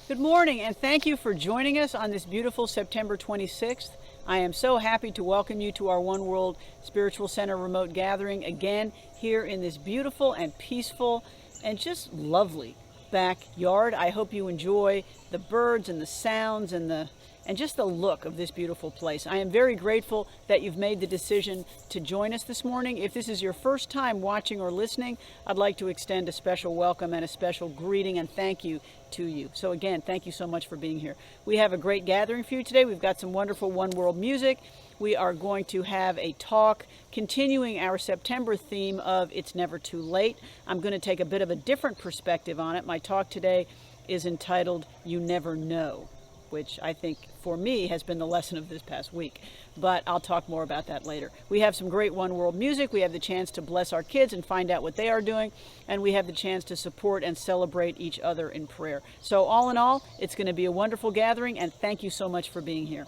Good morning, and thank you for joining us on this beautiful September 26th. I am so happy to welcome you to our One World Spiritual Center remote gathering again here in this beautiful and peaceful and just lovely backyard. I hope you enjoy the birds and the sounds and just the look of this beautiful place. I am very grateful that you've made the decision to join us this morning. If this is your first time watching or listening, I'd like to extend a special welcome and a special greeting and thank you to you. So again, thank you so much for being here. We have a great gathering for you today. We've got some wonderful One World music. We are going to have a talk continuing our September theme of It's Never Too Late. I'm going to take a bit of a different perspective on it. My talk today is entitled You Never Know, which I think for me has been the lesson of this past week. But I'll talk more about that later. We have some great One World music. We have the chance to bless our kids and find out what they are doing. And we have the chance to support and celebrate each other in prayer. So all in all, it's going to be a wonderful gathering, and thank you so much for being here.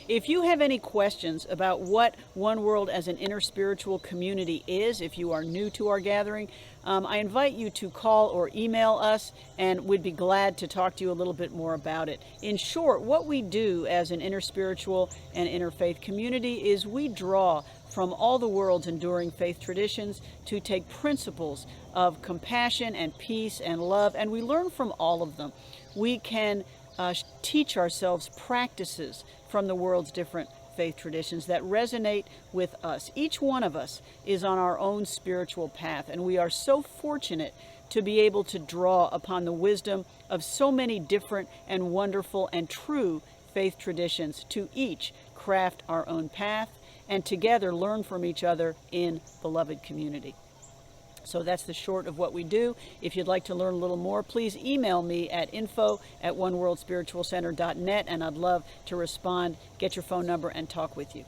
If you have any questions about what One World as an inner spiritual community is, if you are new to our gathering, I invite you to call or email us, and we'd be glad to talk to you a little bit more about it. In short, what we do as an inner spiritual and interfaith community is we draw from all the world's enduring faith traditions to take principles of compassion and peace and love, and we learn from all of them. We can teach ourselves practices from the world's different faith traditions that resonate with us. Each one of us is on our own spiritual path, and we are so fortunate to be able to draw upon the wisdom of so many different and wonderful and true faith traditions to each craft our own path and together learn from each other in beloved community. So that's the short of what we do. If you'd like to learn a little more, please email me at info@oneworldspiritualcenter.net, and I'd love to respond, get your phone number, and talk with you.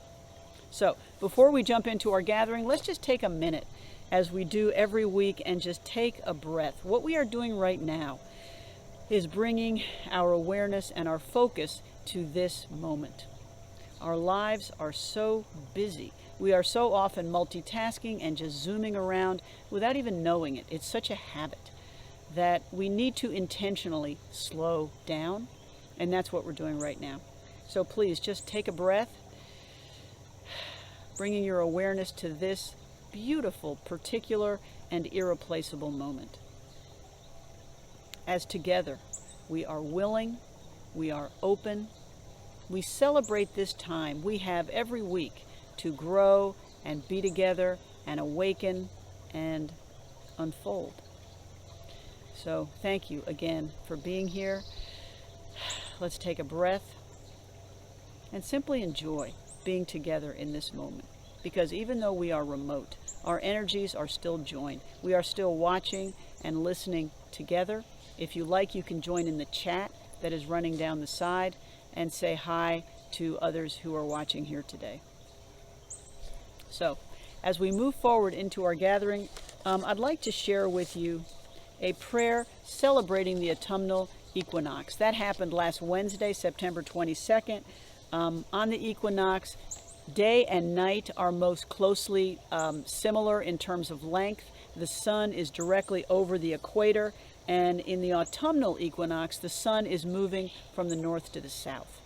So before we jump into our gathering, let's just take a minute, as we do every week, and just take a breath. What we are doing right now is bringing our awareness and our focus to this moment. Our lives are so busy. We are so often multitasking and just zooming around without even knowing it. It's such a habit that we need to intentionally slow down, and that's what we're doing right now. So please just take a breath, bringing your awareness to this beautiful, particular, and irreplaceable moment. As together we are willing, we are open, we celebrate this time we have every week to grow and be together and awaken and unfold. So thank you again for being here. Let's take a breath and simply enjoy being together in this moment. Because even though we are remote, our energies are still joined. We are still watching and listening together. If you like, you can join in the chat that is running down the side and say hi to others who are watching here today. So, as we move forward into our gathering, I'd like to share with you a prayer celebrating the autumnal equinox. That happened last Wednesday, September 22nd. On the equinox, day and night are most closely similar in terms of length. The sun is directly over the equator, and in the autumnal equinox, the sun is moving from the north to the south.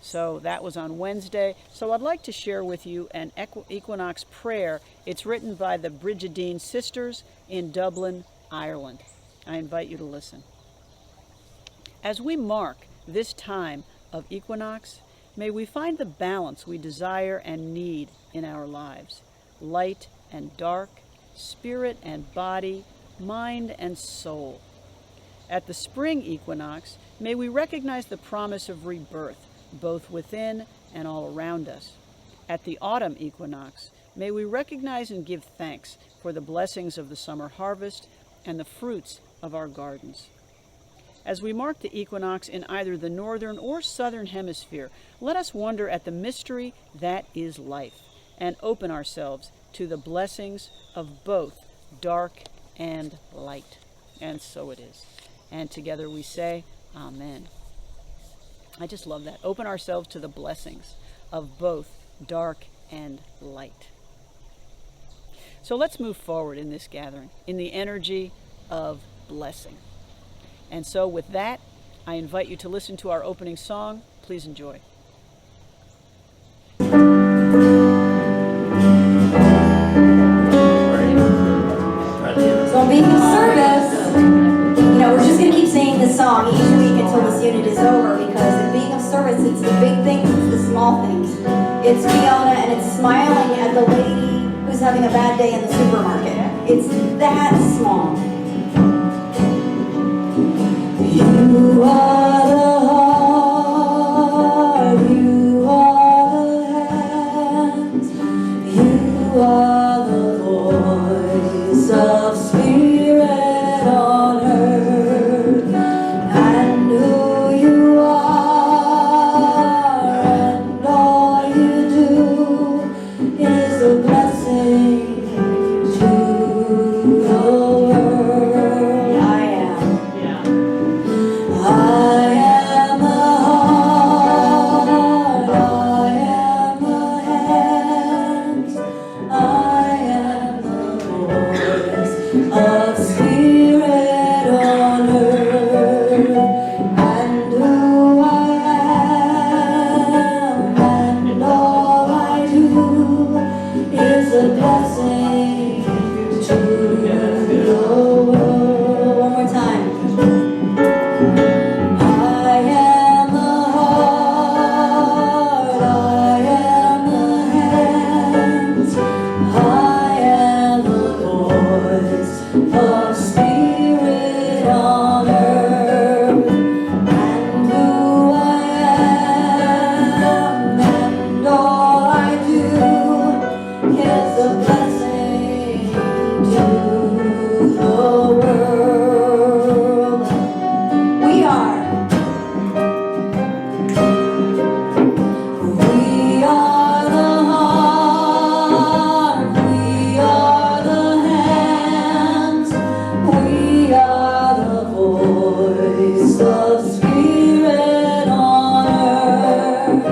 So that was on Wednesday. So I'd like to share with you an Equinox Prayer. It's written by the Brigidine Sisters in Dublin, Ireland. I invite you to listen. As we mark this time of equinox, may we find the balance we desire and need in our lives. Light and dark, spirit and body, mind and soul. At the spring equinox, may we recognize the promise of rebirth, both within and all around us. At the autumn equinox, may we recognize and give thanks for the blessings of the summer harvest and the fruits of our gardens. As we mark the equinox in either the northern or southern hemisphere, let us wonder at the mystery that is life and open ourselves to the blessings of both dark and light. And so it is. And together we say, Amen. I just love that. Open ourselves to the blessings of both dark and light. So let's move forward in this gathering, in the energy of blessing. And so with that, I invite you to listen to our opening song. Please enjoy. So in being of service, we're just going to keep singing this song each week until this unit is over, because in being of service, it's the big things, it's the small things. It's Fiona and it's smiling at the lady who's having a bad day in the supermarket. It's that small. You are the heart, you are the hands, you are the voice of spirit on earth, and who you are and all you do is a blessing to the world. I am the heart, I am the hands, I am the voice of spirit on earth, and who I am and all I do is a blessing to the world. One more time. I am the heart, I am the hands, I am the voice of spirit on earth, and who I am and all I do is a blessing to the world. We are the heart, we are the hands, we are the voice of spirit on earth,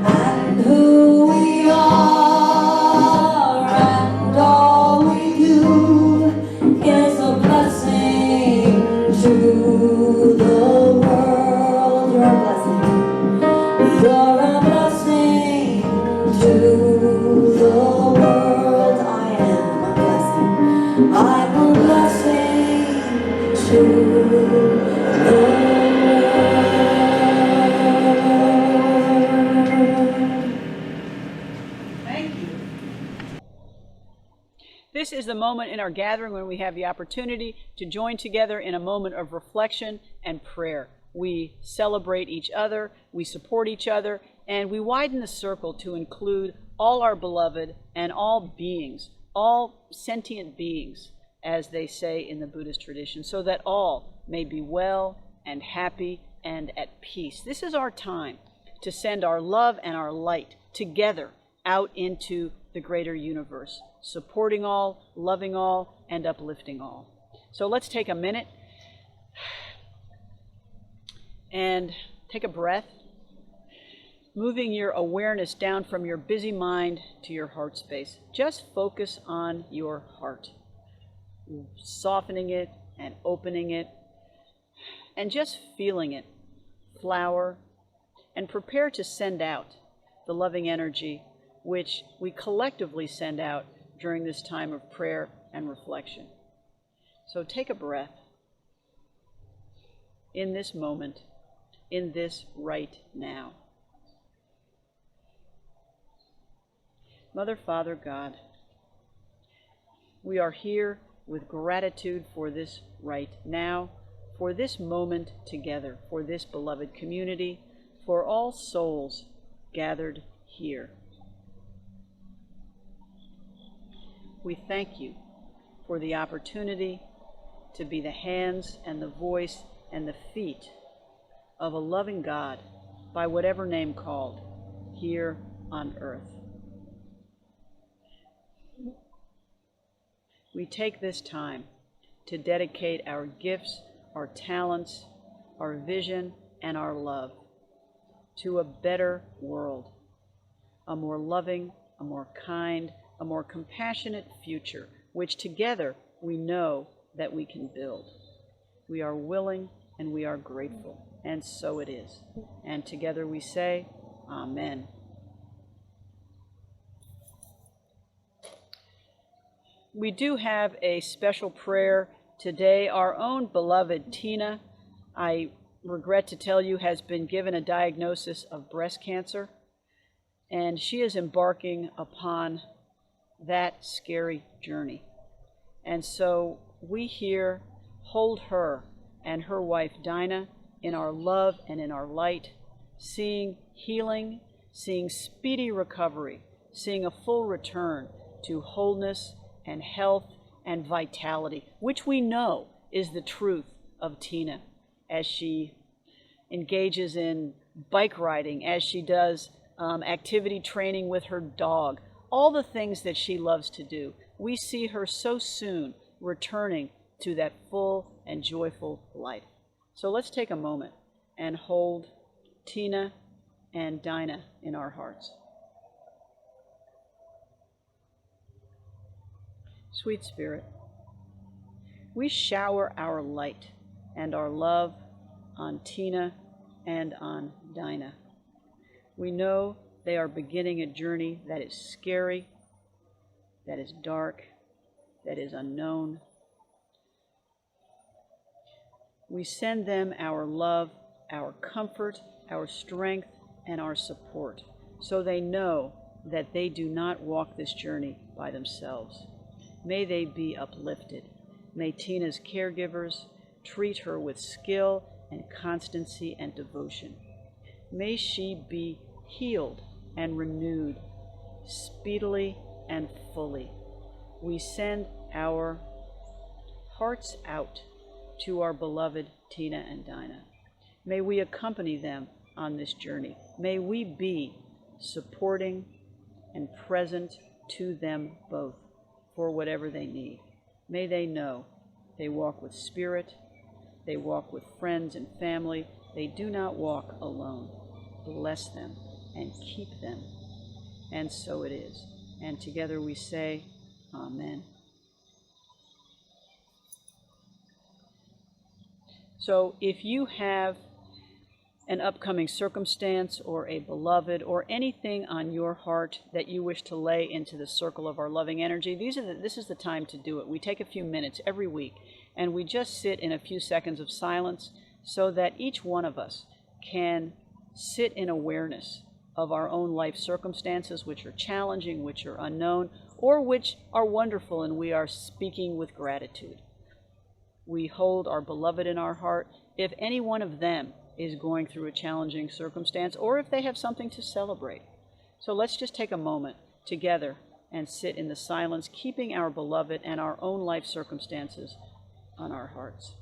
and who we are and all we do is a blessing to the world. You're a blessing. You're a blessing to the world. I am a blessing. I'm a blessing to the world. Thank you. This is the moment in our gathering when we have the opportunity to join together in a moment of reflection and prayer. We celebrate each other, we support each other, and we widen the circle to include all our beloved and all beings, all sentient beings, as they say in the Buddhist tradition, so that all may be well and happy and at peace. This is our time to send our love and our light together out into the greater universe, supporting all, loving all, and uplifting all. So let's take a minute and take a breath, moving your awareness down from your busy mind to your heart space. Just focus on your heart, softening it and opening it, and just feeling it flower, and prepare to send out the loving energy which we collectively send out during this time of prayer and reflection. So take a breath in this moment, in this right now. Mother, Father, God, we are here with gratitude for this right now, for this moment together, for this beloved community, for all souls gathered here. We thank you for the opportunity to be the hands and the voice and the feet of a loving God, by whatever name called, here on earth. We take this time to dedicate our gifts, our talents, our vision, and our love to a better world, a more loving, a more kind, a more compassionate future, which together we know that we can build. We are willing and we are grateful. And so it is. And together we say, Amen. We do have a special prayer today. Our own beloved Tina, I regret to tell you, has been given a diagnosis of breast cancer, and she is embarking upon that scary journey. And so we here hold her and her wife Dinah in our love and in our light, seeing healing, seeing speedy recovery, seeing a full return to wholeness and health and vitality, which we know is the truth of Tina as she engages in bike riding, as she does activity training with her dog, all the things that she loves to do. We see her so soon returning to that full and joyful life. So let's take a moment and hold Tina and Dinah in our hearts. Sweet Spirit, we shower our light and our love on Tina and on Dinah. We know they are beginning a journey that is scary, that is dark, that is unknown. We send them our love, our comfort, our strength, and our support, so they know that they do not walk this journey by themselves. May they be uplifted. May Tina's caregivers treat her with skill and constancy and devotion. May she be healed and renewed speedily and fully. We send our hearts out to our beloved Tina and Dinah. May we accompany them on this journey. May we be supporting and present to them both for whatever they need. May they know they walk with spirit, they walk with friends and family. They do not walk alone. Bless them and keep them. And so it is. And together we say, Amen. So if you have an upcoming circumstance or a beloved or anything on your heart that you wish to lay into the circle of our loving energy, this is the time to do it. We take a few minutes every week and we just sit in a few seconds of silence so that each one of us can sit in awareness of our own life circumstances, which are challenging, which are unknown, or which are wonderful, and we are speaking with gratitude. We hold our beloved in our heart. If any one of them is going through a challenging circumstance, or if they have something to celebrate. So let's just take a moment together and sit in the silence, keeping our beloved and our own life circumstances on our hearts.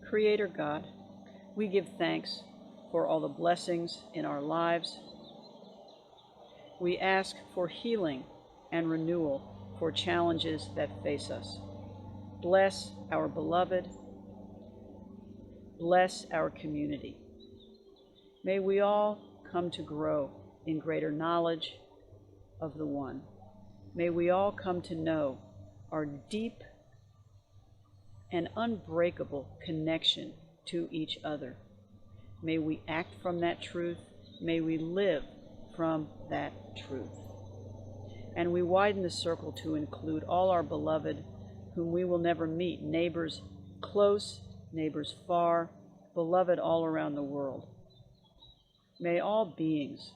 Creator God, we give thanks for all the blessings in our lives. We ask for healing and renewal for challenges that face us. Bless our beloved. Bless our community. May we all come to grow in greater knowledge of the One. May we all come to know our deep and unbreakable connection to each other. May we act from that truth. May we live from that truth. And we widen the circle to include all our beloved whom we will never meet, neighbors close, neighbors far, beloved all around the world. May all beings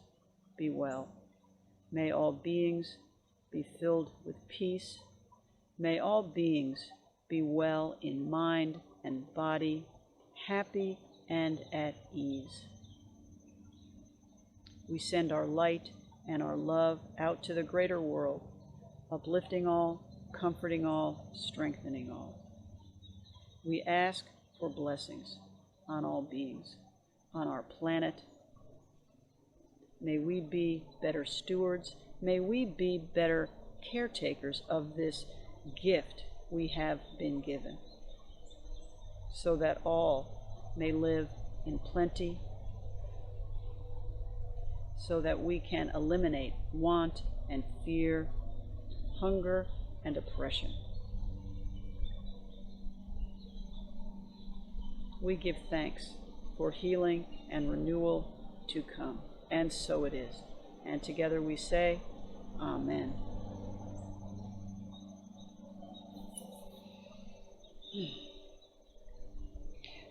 be well. May all beings be filled with peace. May all beings be well in mind and body, happy and at ease. We send our light and our love out to the greater world, uplifting all, comforting all, strengthening all. We ask for blessings on all beings, on our planet. May we be better stewards. May we be better caretakers of this gift we have been given, so that all may live in plenty, so that we can eliminate want and fear, hunger and oppression. We give thanks for healing and renewal to come, and so it is. And together we say, Amen.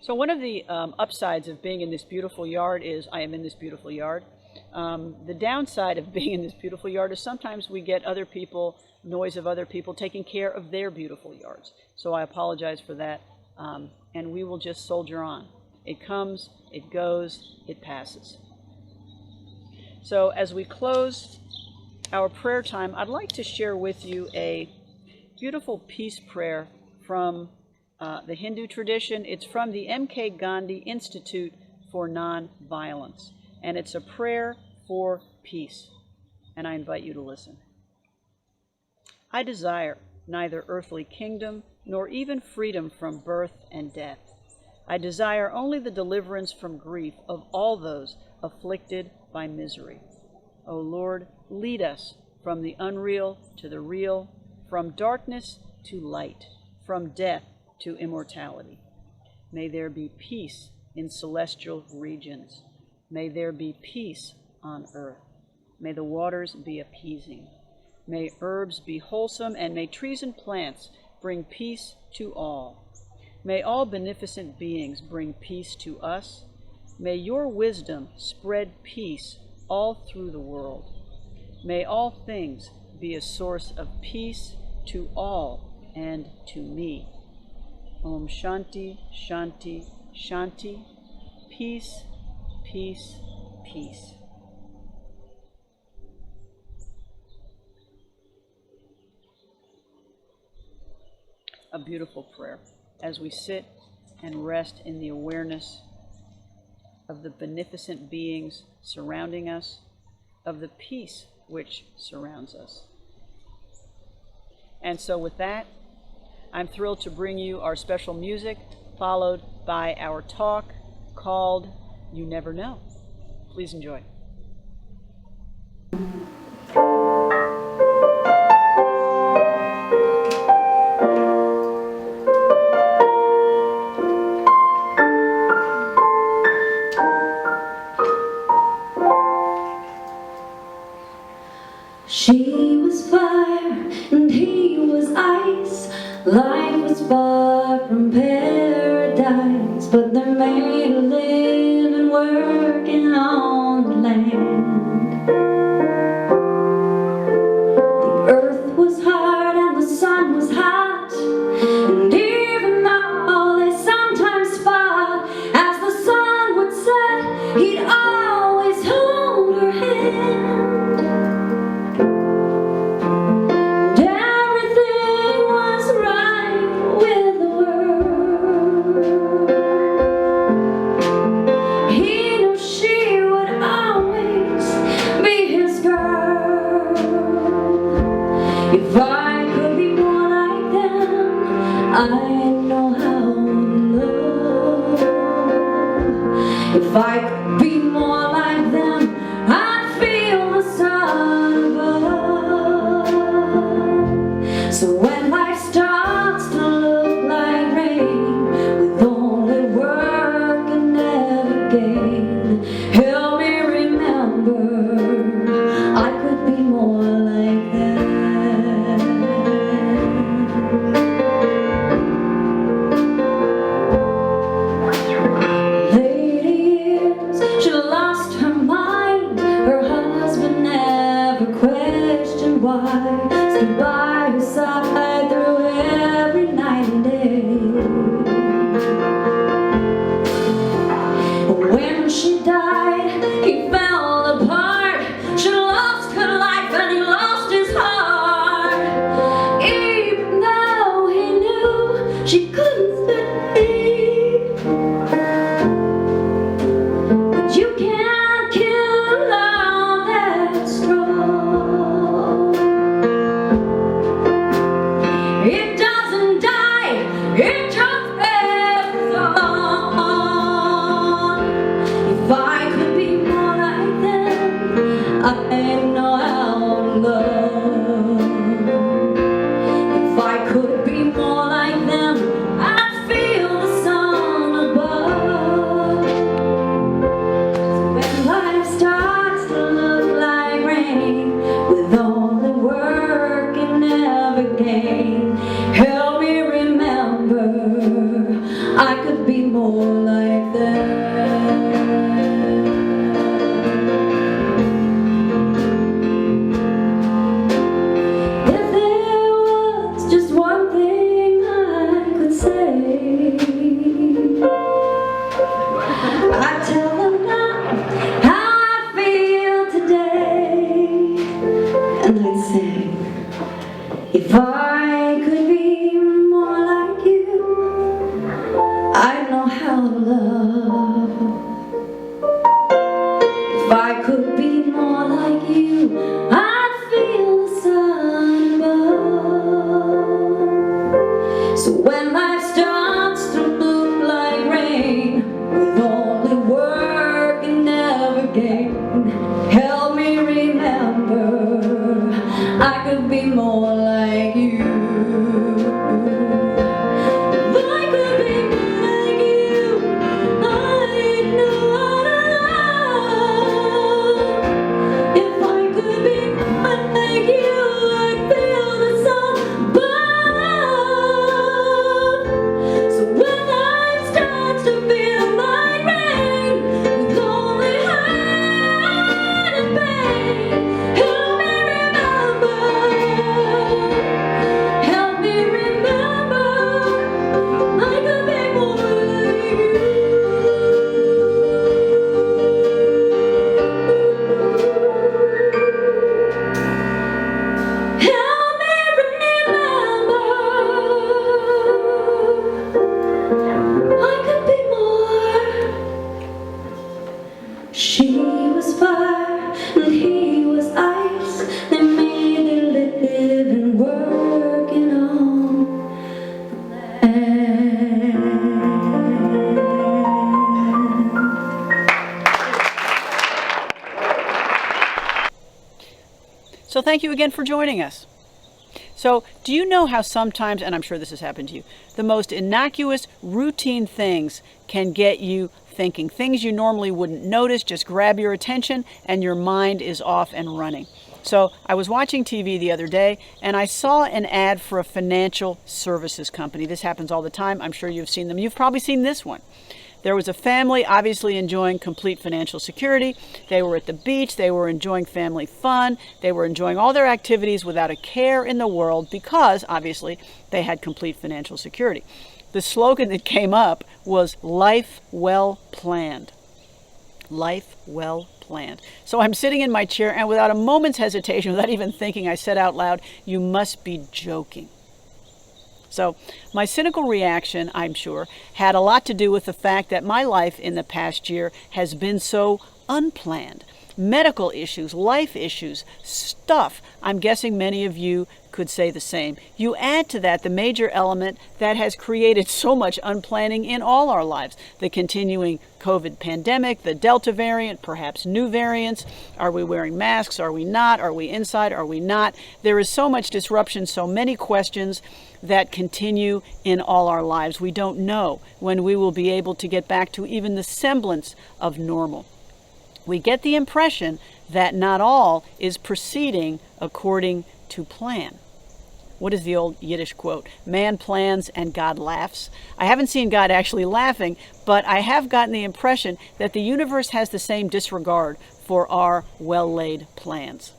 So one of the upsides of being in this beautiful yard is I am in this beautiful yard. The downside of being in this beautiful yard is sometimes we get other people, noise of other people taking care of their beautiful yards. So I apologize for that, and we will just soldier on. It comes, it goes, it passes. So as we close our prayer time, I'd like to share with you a beautiful peace prayer from the Hindu tradition. It's from the M.K. Gandhi Institute for Nonviolence, and it's a prayer for peace, and I invite you to listen. I desire neither earthly kingdom nor even freedom from birth and death. I desire only the deliverance from grief of all those afflicted by misery. O Lord, lead us from the unreal to the real, from darkness to light, from death to immortality. May there be peace in celestial regions. May there be peace on earth. May the waters be appeasing. May herbs be wholesome, and may trees and plants bring peace to all. May all beneficent beings bring peace to us. May your wisdom spread peace all through the world. May all things be a source of peace to all and to me. Om Shanti, Shanti, Shanti. Peace, peace, peace. A beautiful prayer as we sit and rest in the awareness of the beneficent beings surrounding us, of the peace which surrounds us. And so with that, I'm thrilled to bring you our special music, followed by our talk called You Never Know. Please enjoy. She was fire and he was ice. Life was far from paradise, but they made a living working on the land. The earth was hard and the sun was hot, and even though they sometimes fought, as the sun would set, he'd always hold her hand. If I could be more like them, I know how to love. If I could be more like them, I'd feel the sun above. So when life starts to look like rain, with only work and never gain, help me remember I could be more like them. Why stood by her side through every night and day. When she died, he fell apart. She lost her life and he lost his heart. Even though he knew she couldn't stay, but you can't kill love that's strong. I know how to love. If I could be more like them, I'd feel the sun above. When life starts to look like rain, with all the work and never gain, help me remember I could be more like them. If there was just one thing I could say, I'd tell them now how I feel today. And I'd say, if I could be more like you, I'd know how to love. If I could be more like you, I'd feel the sun above. So when life starts to look like rain, with only work and never gain, help me remember I could be more like you. If I could be more like you, I'd know how to love. If I could be more like you, I'd feel the sun above. So when life starts to feel like rain, with only hurt and pain, help me remember. Help me remember I could be more like you. Help me remember I could be more. She was fire and he was ice. They made it live and working on the land. So thank you again for joining us. So do you know how sometimes, and I'm sure this has happened to you, the most innocuous, routine things can get you thinking. Things you normally wouldn't notice just grab your attention and your mind is off and running. So I was watching TV the other day and I saw an ad for a financial services company. This happens all the time. I'm sure you've seen them. You've probably seen this one. There was a family obviously enjoying complete financial security. They were at the beach. They were enjoying family fun. They were enjoying all their activities without a care in the world because obviously they had complete financial security. The slogan that came up was life well planned. Life well planned. So I'm sitting in my chair and without a moment's hesitation, without even thinking, I said out loud, "You must be joking." So my cynical reaction, I'm sure, had a lot to do with the fact that my life in the past year has been so unplanned. Medical issues, life issues, stuff. I'm guessing many of you could say the same. You add to that the major element that has created so much unplanning in all our lives. The continuing COVID pandemic, the Delta variant, perhaps new variants. Are we wearing masks? Are we not? Are we inside? Are we not? There is so much disruption, so many questions that continue in all our lives. We don't know when we will be able to get back to even the semblance of normal. We get the impression that not all is proceeding according to plan. What is the old Yiddish quote? Man plans and God laughs. I haven't seen God actually laughing, but I have gotten the impression that the universe has the same disregard for our well-laid plans.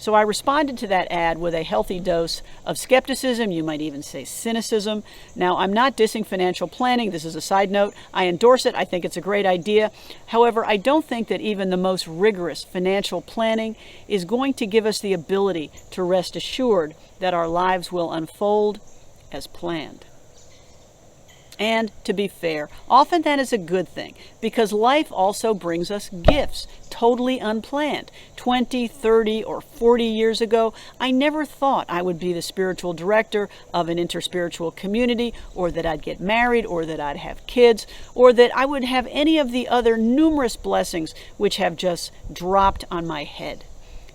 So I responded to that ad with a healthy dose of skepticism, you might even say cynicism. Now, I'm not dissing financial planning. This is a side note. I endorse it. I think it's a great idea. However, I don't think that even the most rigorous financial planning is going to give us the ability to rest assured that our lives will unfold as planned. And to be fair, often that is a good thing because life also brings us gifts, totally unplanned. 20, 30, or 40 years ago, I never thought I would be the spiritual director of an interspiritual community, or that I'd get married, or that I'd have kids, or that I would have any of the other numerous blessings which have just dropped on my head.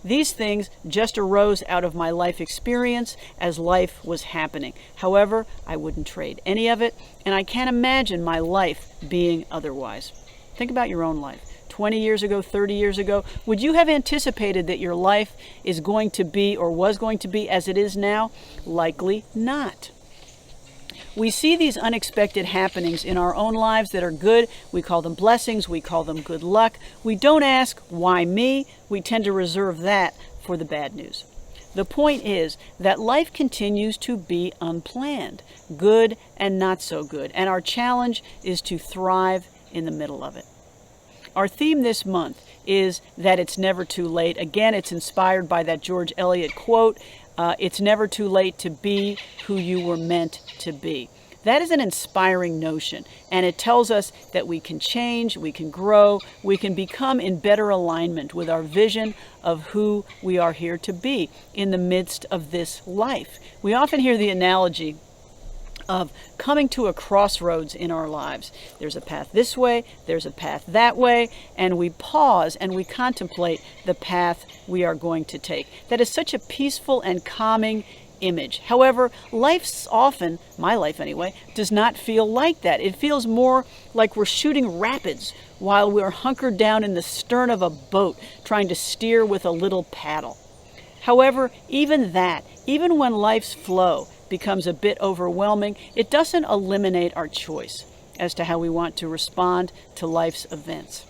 These things just arose out of my life experience as life was happening. However, I wouldn't trade any of it, and I can't imagine my life being otherwise. Think about your own life. 20 years ago, 30 years ago, would you have anticipated that your life is going to be or was going to be as it is now? Likely not. We see these unexpected happenings in our own lives that are good. We call them blessings. We call them good luck. We don't ask, why me? We tend to reserve that for the bad news. The point is that life continues to be unplanned, good and not so good, and our challenge is to thrive in the middle of it. Our theme this month is that it's never too late. Again, it's inspired by that George Eliot quote, it's never too late to be who you were meant to be. That is an inspiring notion, and it tells us that we can change, we can grow, we can become in better alignment with our vision of who we are here to be in the midst of this life. We often hear the analogy of coming to a crossroads in our lives. There's a path this way, there's a path that way, and we pause and we contemplate the path we are going to take. That is such a peaceful and calming image. However, life's often, my life anyway, does not feel like that. It feels more like we're shooting rapids while we're hunkered down in the stern of a boat trying to steer with a little paddle. However, even when life's flow becomes a bit overwhelming, it doesn't eliminate our choice as to how we want to respond to life's events.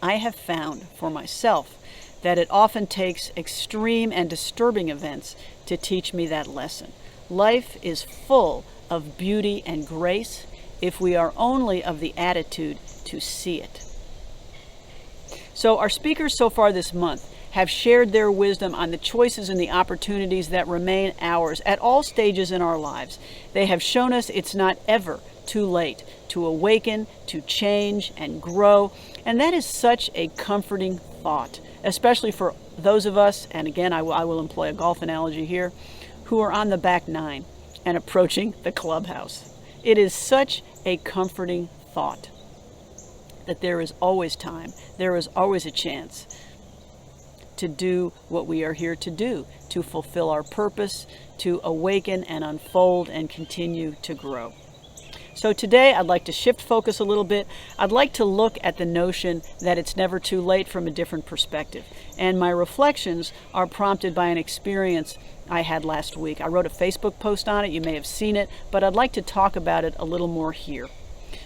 I have found for myself that it often takes extreme and disturbing events to teach me that lesson. Life is full of beauty and grace if we are only of the attitude to see it. So our speakers so far this month have shared their wisdom on the choices and the opportunities that remain ours at all stages in our lives. They have shown us it's not ever too late to awaken, to change, and grow. And that is such a comforting thought, especially for those of us, and again, I will employ a golf analogy here, who are on the back nine and approaching the clubhouse. It is such a comforting thought that there is always time, there is always a chance to do what we are here to do, to fulfill our purpose, to awaken and unfold and continue to grow. So today I'd like to shift focus a little bit. I'd like to look at the notion that it's never too late from a different perspective. And my reflections are prompted by an experience I had last week. I wrote a Facebook post on it, you may have seen it, but I'd like to talk about it a little more here.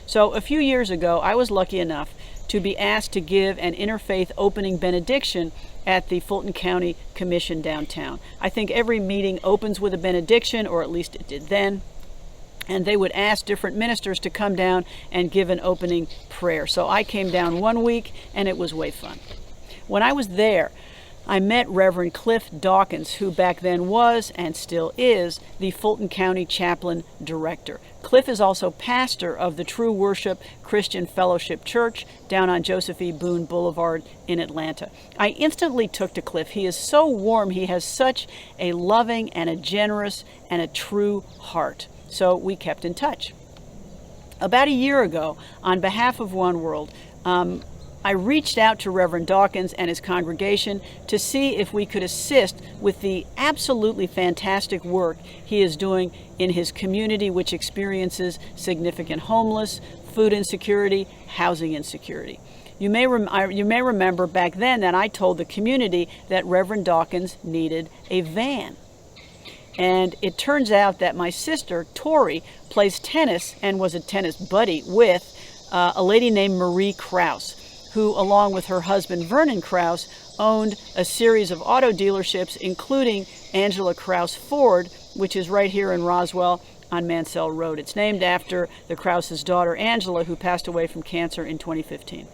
So a few years ago, I was lucky enough to be asked to give an Interfaith opening benediction at the Fulton County Commission downtown. I think every meeting opens with a benediction, or at least it did then, and they would ask different ministers to come down and give an opening prayer. So I came down one week, and it was way fun. When I was there, I met Reverend Cliff Dawkins, who back then was and still is the Fulton County Chaplain Director. Cliff is also pastor of the True Worship Christian Fellowship Church down on Joseph E. Boone Boulevard in Atlanta. I instantly took to Cliff. He is so warm. He has such a loving and a generous and a true heart. So we kept in touch. About a year ago, on behalf of One World, I reached out to Reverend Dawkins and his congregation to see if we could assist with the absolutely fantastic work he is doing in his community, which experiences significant homeless, food insecurity, housing insecurity. You may remember back then that I told the community that Reverend Dawkins needed a van. And it turns out that my sister, Tori, plays tennis and was a tennis buddy with a lady named Marie Krause, who, along with her husband, Vernon Krause, owned a series of auto dealerships, including Angela Krause Ford, which is right here in Roswell on Mansell Road. It's named after the Krause's daughter, Angela, who passed away from cancer in 2015.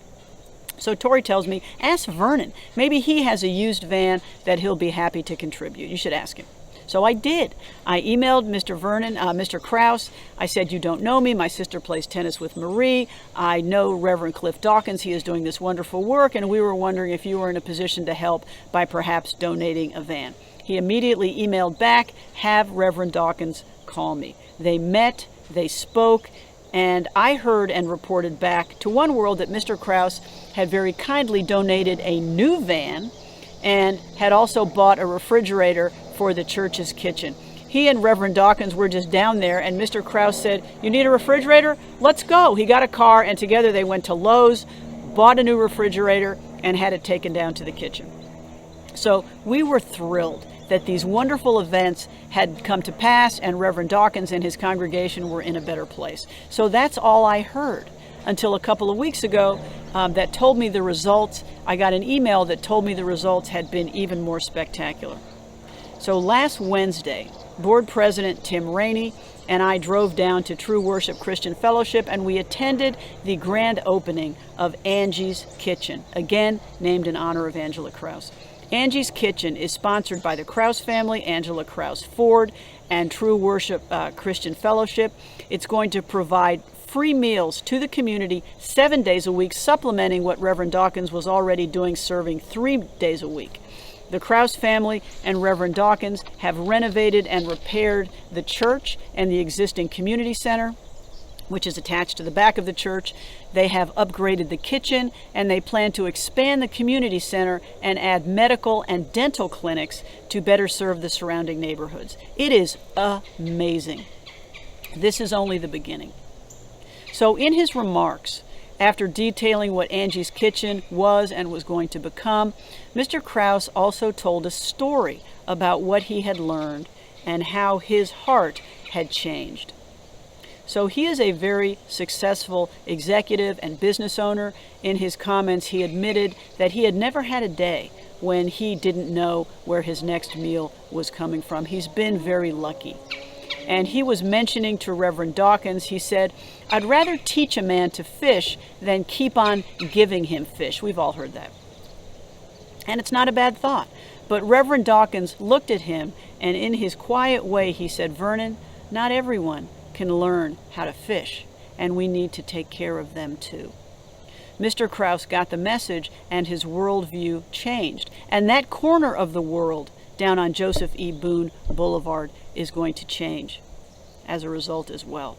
So Tori tells me, ask Vernon. Maybe he has a used van that he'll be happy to contribute. You should ask him. So I did. I emailed Mr. Krause. I said, you don't know me. My sister plays tennis with Marie. I know Reverend Cliff Dawkins. He is doing this wonderful work, and we were wondering if you were in a position to help by perhaps donating a van. He immediately emailed back, have Reverend Dawkins call me. They met, they spoke, and I heard and reported back to One World that Mr. Krause had very kindly donated a new van and had also bought a refrigerator for the church's kitchen. He and Reverend Dawkins were just down there, and Mr. Krause said, "You need a refrigerator? Let's go." He got a car, and together they went to Lowe's, bought a new refrigerator, and had it taken down to the kitchen. So we were thrilled that these wonderful events had come to pass, and Reverend Dawkins and his congregation were in a better place. So that's all I heard until a couple of weeks ago that told me the results. I got an email that told me the results had been even more spectacular. So last Wednesday, Board President Tim Rainey and I drove down to True Worship Christian Fellowship, and we attended the grand opening of Angie's Kitchen, again named in honor of Angela Krause. Angie's Kitchen is sponsored by the Krause family, Angela Krause Ford, and True Worship Christian Fellowship. It's going to provide free meals to the community 7 days a week, supplementing what Reverend Dawkins was already doing, serving 3 days a week. The Krause family and Reverend Dawkins have renovated and repaired the church and the existing community center, which is attached to the back of the church. They have upgraded the kitchen, and they plan to expand the community center and add medical and dental clinics to better serve the surrounding neighborhoods. It is amazing. This is only the beginning. So in his remarks, after detailing what Angie's Kitchen was and was going to become, Mr. Krause also told a story about what he had learned and how his heart had changed. So he is a very successful executive and business owner. In his comments, he admitted that he had never had a day when he didn't know where his next meal was coming from. He's been very lucky. And he was mentioning to Reverend Dawkins, he said, "I'd rather teach a man to fish than keep on giving him fish." We've all heard that. And it's not a bad thought. But Reverend Dawkins looked at him, and in his quiet way, he said, "Vernon, not everyone can learn how to fish, and we need to take care of them too." Mr. Krause got the message, and his worldview changed. And that corner of the world down on Joseph E. Boone Boulevard is going to change as a result as well.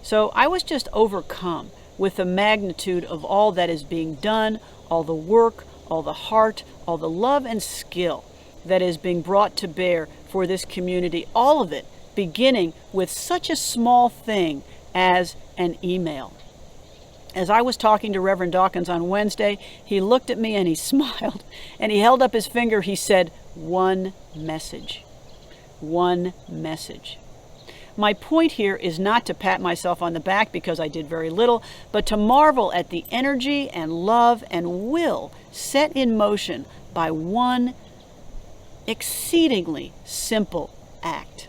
So I was just overcome with the magnitude of all that is being done, all the work, all the heart, all the love and skill that is being brought to bear for this community, all of it beginning with such a small thing as an email. As I was talking to Reverend Dawkins on Wednesday, he looked at me and he smiled, and he held up his finger. He said, "One message. One message." My point here is not to pat myself on the back because I did very little, but to marvel at the energy and love and will set in motion by one exceedingly simple act.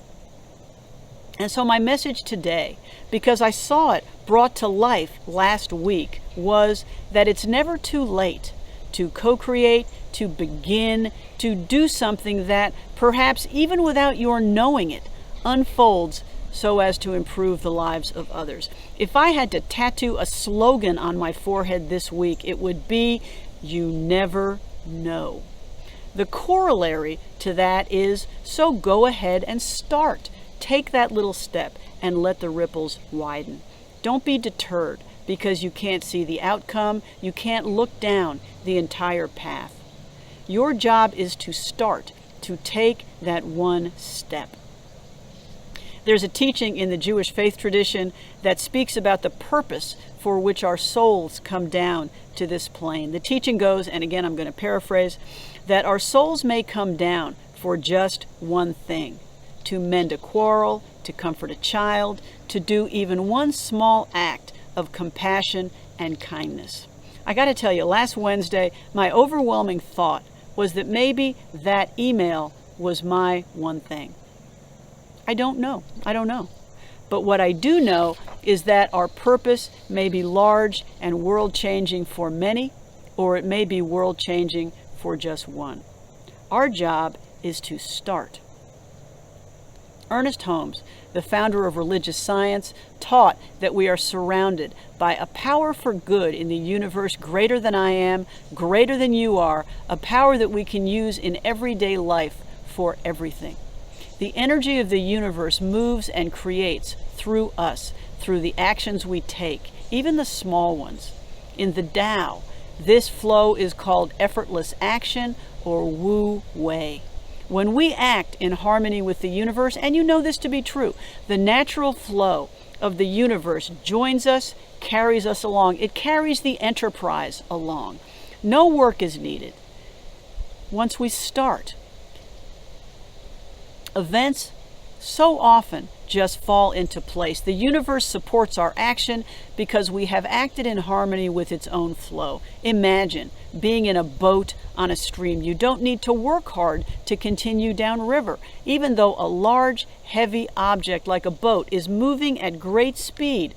And so my message today, because I saw it brought to life last week, was that it's never too late to co-create, to begin, to do something that perhaps even without your knowing it, unfolds so as to improve the lives of others. If I had to tattoo a slogan on my forehead this week, it would be, "You never know." The corollary to that is, so go ahead and start. Take that little step and let the ripples widen. Don't be deterred because you can't see the outcome. You can't look down the entire path. Your job is to start, to take that one step. There's a teaching in the Jewish faith tradition that speaks about the purpose for which our souls come down to this plane. The teaching goes, and again I'm going to paraphrase, that our souls may come down for just one thing: to mend a quarrel, to comfort a child, to do even one small act of compassion and kindness. I got to tell you, last Wednesday, my overwhelming thought was that maybe that email was my one thing. I don't know. But what I do know is that our purpose may be large and world-changing for many, or it may be world-changing for just one. Our job is to start. Ernest Holmes, the founder of religious science, taught that we are surrounded by a power for good in the universe greater than I am, greater than you are, a power that we can use in everyday life for everything. The energy of the universe moves and creates through us, through the actions we take, even the small ones. In the Tao, This flow is called effortless action, or Wu Wei. When we act in harmony with the universe, and you know this to be true, the natural flow of the universe joins us, carries us along. It carries the enterprise along. No work is needed. Once we start, events so often just fall into place. The universe supports our action because we have acted in harmony with its own flow. Imagine being in a boat on a stream. You don't need to work hard to continue downriver. Even though a large, heavy object like a boat is moving at great speed,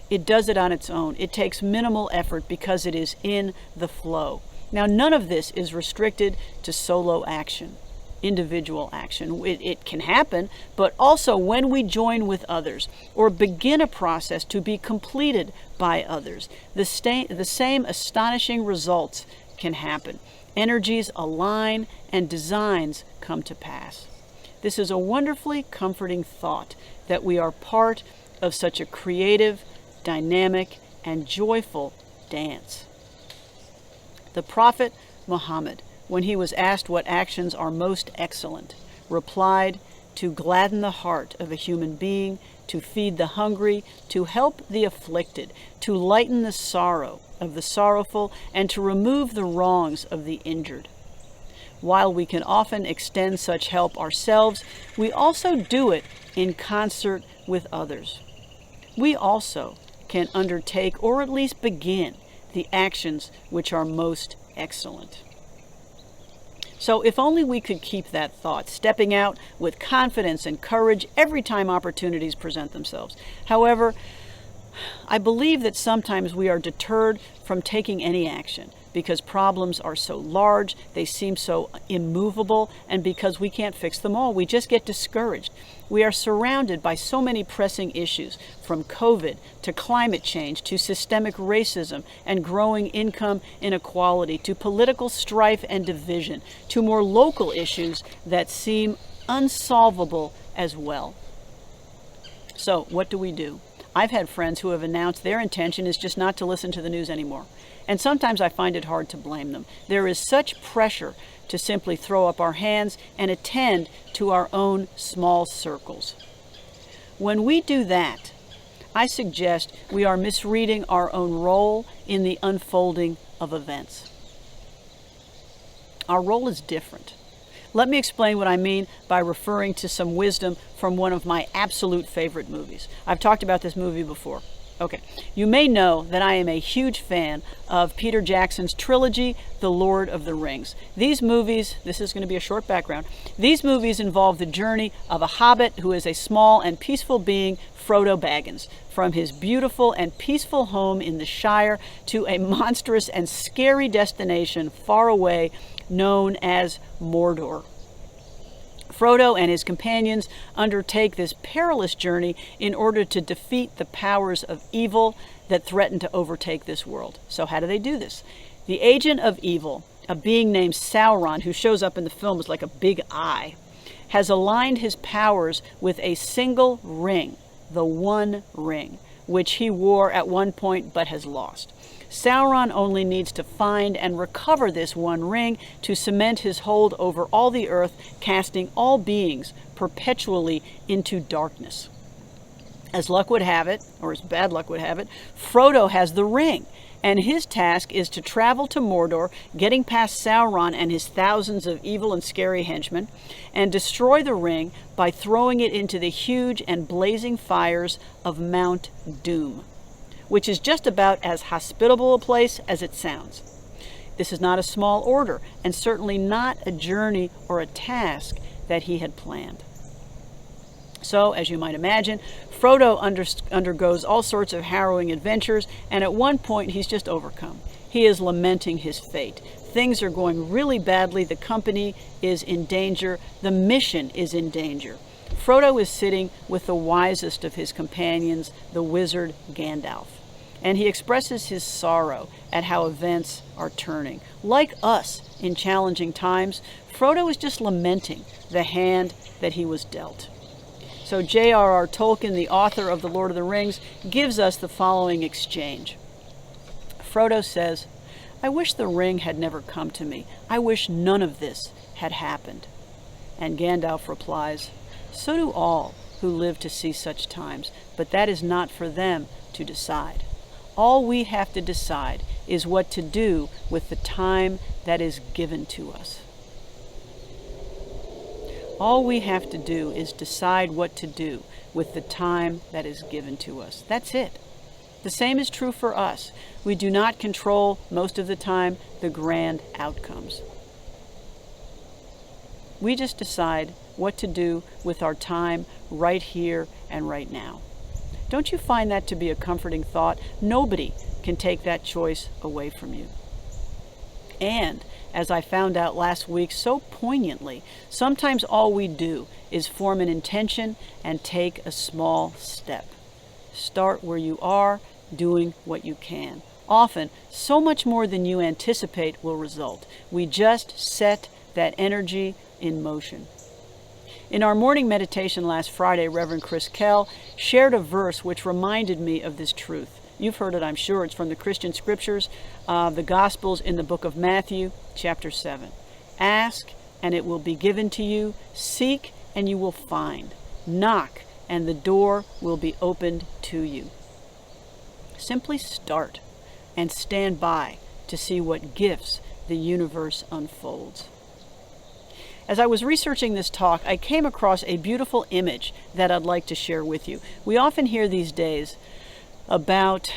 it does it on its own. It takes minimal effort because it is in the flow. Now, none of this is restricted to solo action, individual action. It can happen, but also when we join with others or begin a process to be completed by others, the same astonishing results can happen. Energies align and designs come to pass. This is a wonderfully comforting thought that we are part of such a creative, dynamic, and joyful dance. The Prophet Muhammad, when he was asked what actions are most excellent, replied, to gladden the heart of a human being, to feed the hungry, to help the afflicted, to lighten the sorrow of the sorrowful, and to remove the wrongs of the injured. While we can often extend such help ourselves, we also do it in concert with others. We also can undertake, or at least begin, the actions which are most excellent. So if only we could keep that thought, stepping out with confidence and courage every time opportunities present themselves. However, I believe that sometimes we are deterred from taking any action because problems are so large, they seem so immovable, and because we can't fix them all, we just get discouraged. We are surrounded by so many pressing issues, from COVID to climate change to systemic racism and growing income inequality to political strife and division to more local issues that seem unsolvable as well. So what do? I've had friends who have announced their intention is just not to listen to the news anymore. And sometimes I find it hard to blame them. There is such pressure to simply throw up our hands and attend to our own small circles. When we do that, I suggest we are misreading our own role in the unfolding of events. Our role is different. Let me explain what I mean by referring to some wisdom from one of my absolute favorite movies. I've talked about this movie before. Okay, you may know that I am a huge fan of Peter Jackson's Trilogy, The Lord of the Rings. These movies, this is going to be a short background, these movies involve the journey of a hobbit who is a small and peaceful being, Frodo Baggins, from his beautiful and peaceful home in the Shire to a monstrous and scary destination far away known as Mordor. Frodo and his companions undertake this perilous journey in order to defeat the powers of evil that threaten to overtake this world. So how do they do this? The agent of evil, a being named Sauron, who shows up in the film as like a big eye, has aligned his powers with a single ring, the One Ring, which he wore at one point but has lost. Sauron only needs to find and recover this One Ring to cement his hold over all the earth, casting all beings perpetually into darkness. As luck would have it, or as bad luck would have it, Frodo has the ring, and his task is to travel to Mordor, getting past Sauron and his thousands of evil and scary henchmen, and destroy the ring by throwing it into the huge and blazing fires of Mount Doom, which is just about as hospitable a place as it sounds. This is not a small order, and certainly not a journey or a task that he had planned. So, as you might imagine, Frodo undergoes all sorts of harrowing adventures, and at one point he's just overcome. He is lamenting his fate. Things are going really badly, the company is in danger, the mission is in danger. Frodo is sitting with the wisest of his companions, the wizard Gandalf, and he expresses his sorrow at how events are turning. Like us in challenging times, Frodo is just lamenting the hand that he was dealt. So J.R.R. Tolkien, the author of The Lord of the Rings, gives us the following exchange. Frodo says, I wish the ring had never come to me. I wish none of this had happened." And Gandalf replies, "So do all who live to see such times, but that is not for them to decide. All we have to decide is what to do with the time that is given to us." All we have to do is decide what to do with the time that is given to us. That's it. The same is true for us. We do not control, most of the time, the grand outcomes. We just decide what to do with our time right here and right now. Don't you find that to be a comforting thought? Nobody can take that choice away from you. And, as I found out last week so poignantly, sometimes all we do is form an intention and take a small step. Start where you are, doing what you can. Often, so much more than you anticipate will result. We just set that energy in motion. In our morning meditation last Friday, Reverend Chris Kell shared a verse which reminded me of this truth. You've heard it, I'm sure. It's from the Christian scriptures, the Gospels in the book of Matthew, chapter 7. "Ask, and it will be given to you. Seek, and you will find. Knock, and the door will be opened to you." Simply start and stand by to see what gifts the universe unfolds. As I was researching this talk, I came across a beautiful image that I'd like to share with you. We often hear these days about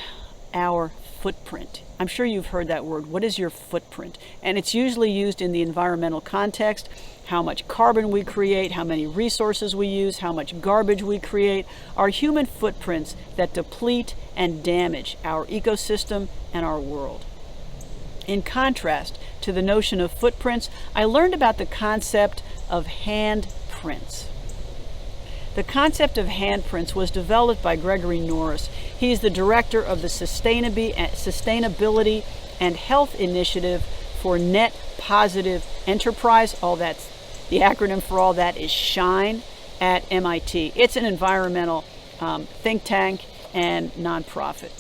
our footprint. I'm sure you've heard that word. What is your footprint? And it's usually used in the environmental context, how much carbon we create, how many resources we use, how much garbage we create, are human footprints that deplete and damage our ecosystem and our world. In contrast to the notion of footprints, I learned about the concept of handprints. The concept of handprints was developed by Gregory Norris. He's the director of the Sustainability and Health Initiative for Net Positive Enterprise. The acronym for all that is SHINE at MIT. It's an environmental think tank and nonprofit.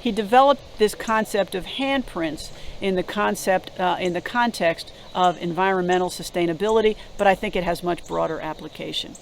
He developed this concept of handprints in the context of environmental sustainability, but I think it has much broader application.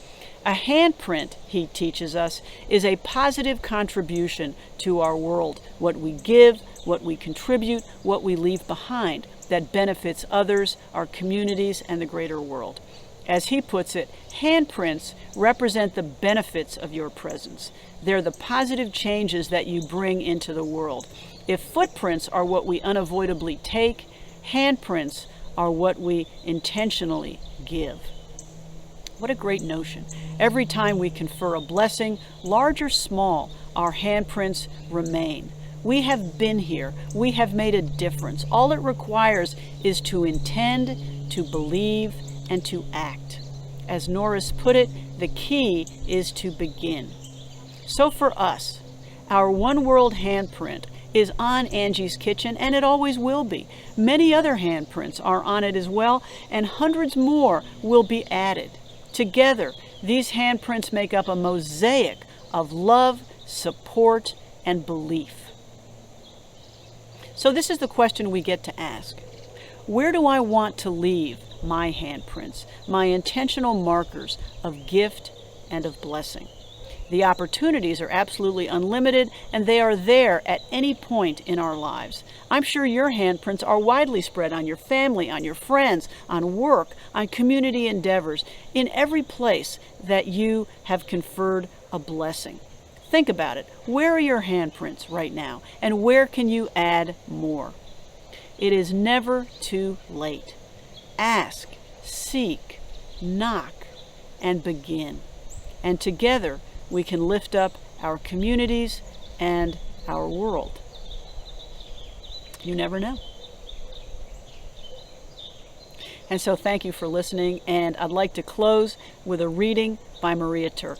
A handprint, he teaches us, is a positive contribution to our world. What we give, what we contribute, what we leave behind that benefits others, our communities, and the greater world. As he puts it, handprints represent the benefits of your presence. They're the positive changes that you bring into the world. If footprints are what we unavoidably take, handprints are what we intentionally give. What a great notion. Every time we confer a blessing, large or small, our handprints remain. We have been here. We have made a difference. All it requires is to intend, to believe, and to act. As Norris put it, the key is to begin. So for us, our One World handprint is on Angie's kitchen, and it always will be. Many other handprints are on it as well, and hundreds more will be added. Together, these handprints make up a mosaic of love, support, and belief. So this is the question we get to ask. Where do I want to leave my handprints, my intentional markers of gift and of blessing? The opportunities are absolutely unlimited, and they are there at any point in our lives. I'm sure your handprints are widely spread on your family, on your friends, on work, on community endeavors, in every place that you have conferred a blessing. Think about it. Where are your handprints right now, and where can you add more? It is never too late. Ask, seek, knock, and begin. And together, we can lift up our communities and our world. You never know. And so thank you for listening, and I'd like to close with a reading by Maria Turk.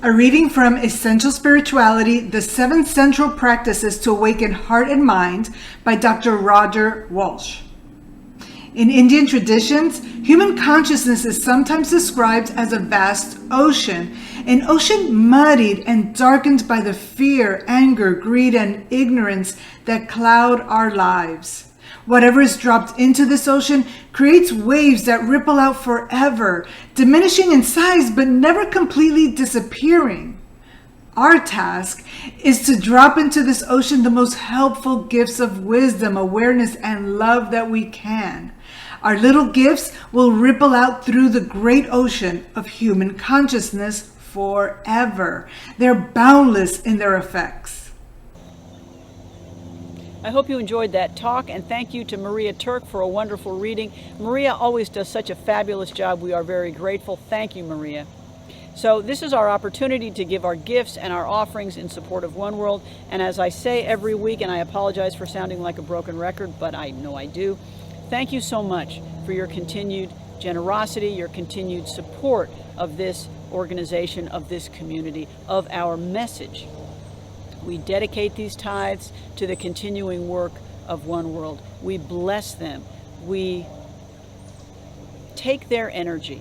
A reading from Essential Spirituality, the 7 Central Practices to Awaken Heart and Mind by Dr. Roger Walsh. In Indian traditions, human consciousness is sometimes described as a vast ocean, an ocean muddied and darkened by the fear, anger, greed, and ignorance that cloud our lives. Whatever is dropped into this ocean creates waves that ripple out forever, diminishing in size but never completely disappearing. Our task is to drop into this ocean the most helpful gifts of wisdom, awareness, and love that we can. Our little gifts will ripple out through the great ocean of human consciousness forever. They're boundless in their effects. I hope you enjoyed that talk, and thank you to Maria Turk for a wonderful reading. Maria always does such a fabulous job. We are very grateful. Thank you, Maria. So this is our opportunity to give our gifts and our offerings in support of One World. And as I say every week, and I apologize for sounding like a broken record, but I know I do, thank you so much for your continued generosity, your continued support of this organization, of this community, of our message. We dedicate these tithes to the continuing work of One World. We bless them. We take their energy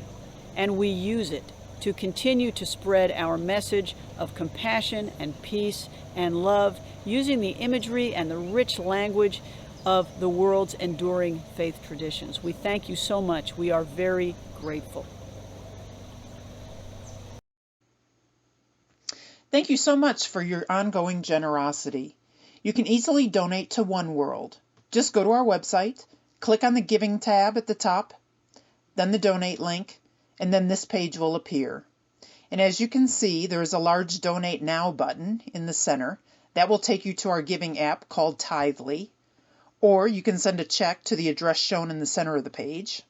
and we use it to continue to spread our message of compassion and peace and love, using the imagery and the rich language of the world's enduring faith traditions. We thank you so much. We are very grateful. Thank you so much for your ongoing generosity. You can easily donate to One World. Just go to our website, click on the Giving tab at the top, then the Donate link, and then this page will appear. And as you can see, there is a large Donate Now button in the center. That will take you to our giving app called Tithely. Or you can send a check to the address shown in the center of the page.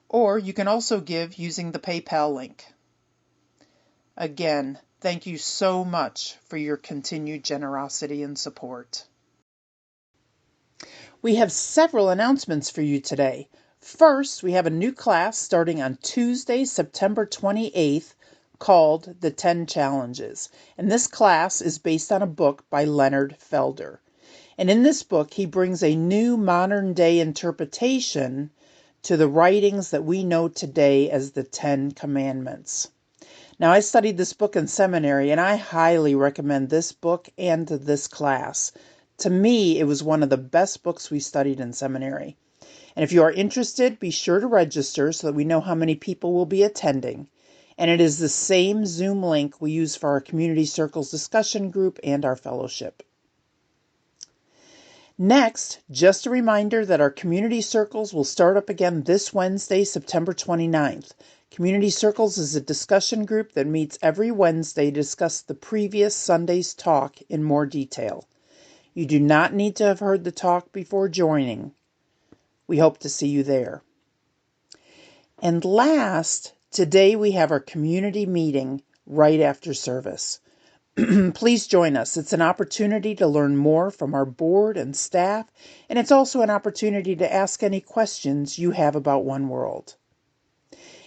Or you can also give using the PayPal link. Again, thank you so much for your continued generosity and support. We have several announcements for you today. First, we have a new class starting on Tuesday, September 28th, called The 10 Challenges. And this class is based on a book by Leonard Felder. And in this book, he brings a new modern-day interpretation to the writings that we know today as the 10 Commandments. Now, I studied this book in seminary, and I highly recommend this book and this class. To me, it was one of the best books we studied in seminary. And if you are interested, be sure to register so that we know how many people will be attending. And it is the same Zoom link we use for our Community Circles discussion group and our fellowship. Next, just a reminder that our Community Circles will start up again this Wednesday, September 29th. Community Circles is a discussion group that meets every Wednesday to discuss the previous Sunday's talk in more detail. You do not need to have heard the talk before joining. We hope to see you there. And last, today we have our community meeting right after service. Please join us. It's an opportunity to learn more from our board and staff, and it's also an opportunity to ask any questions you have about One World.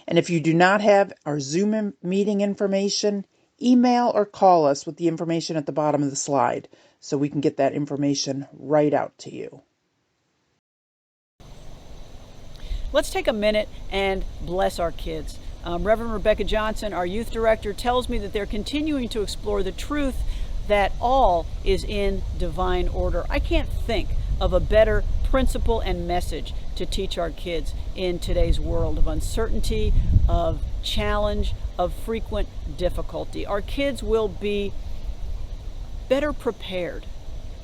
And if you do not have our Zoom meeting information, email or call us with the information at the bottom of the slide so we can get that information right out to you. Let's take a minute and bless our kids. Reverend Rebecca Johnson, our youth director, tells me that they're continuing to explore the truth that all is in divine order. I can't think of a better principle and message to teach our kids in today's world of uncertainty, of challenge, of frequent difficulty. Our kids will be better prepared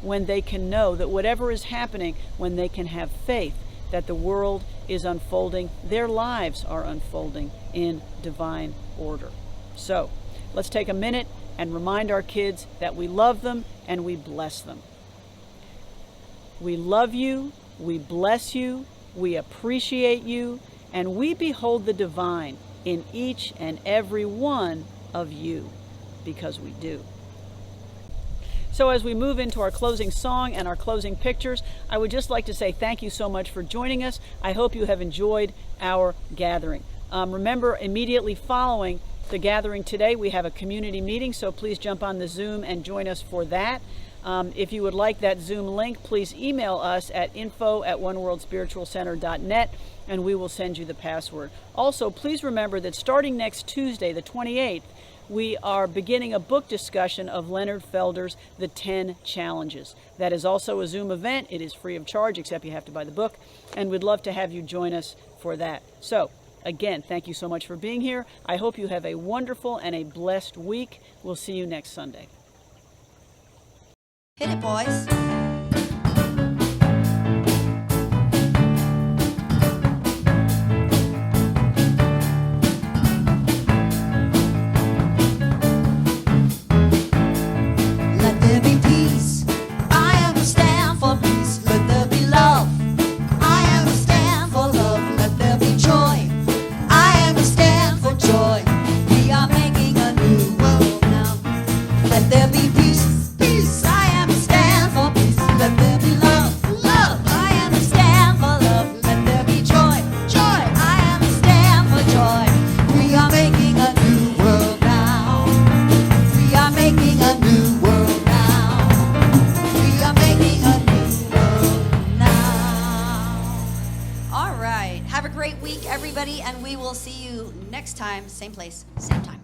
when they can know that whatever is happening, when they can have faith that the world is unfolding, their lives are unfolding in divine order. So let's take a minute and remind our kids that we love them and we bless them. We love you, we bless you, we appreciate you, and we behold the divine in each and every one of you, because we do. So as we move into our closing song and our closing pictures, I would just like to say thank you so much for joining us. I hope you have enjoyed our gathering. Remember, immediately following the gathering today, we have a community meeting, so please jump on the Zoom and join us for that. If you would like that Zoom link, please email us at info@oneworldspiritualcenter.net, and we will send you the password. Also, please remember that starting next Tuesday, the 28th, we are beginning a book discussion of Leonard Felder's The 10 Challenges. That is also a Zoom event. It is free of charge, except you have to buy the book, and we'd love to have you join us for that. So, again, thank you so much for being here. I hope you have a wonderful and a blessed week. We'll see you next Sunday. Hit it, boys. Let there be peace. I am a stand for peace. Let there be love. I am a stand for love. Let there be joy. I am a stand for joy. We are making a new world now. Let there be peace. Peace. I am a stand for peace. Let there be love. Love. I am a stand for love. Let there be joy. Joy. I am a stand for joy. We are making a new world now. We are making a new world now. We are making a new world now. All right. Have a great week, everybody, and we will see you next time, same place, same time.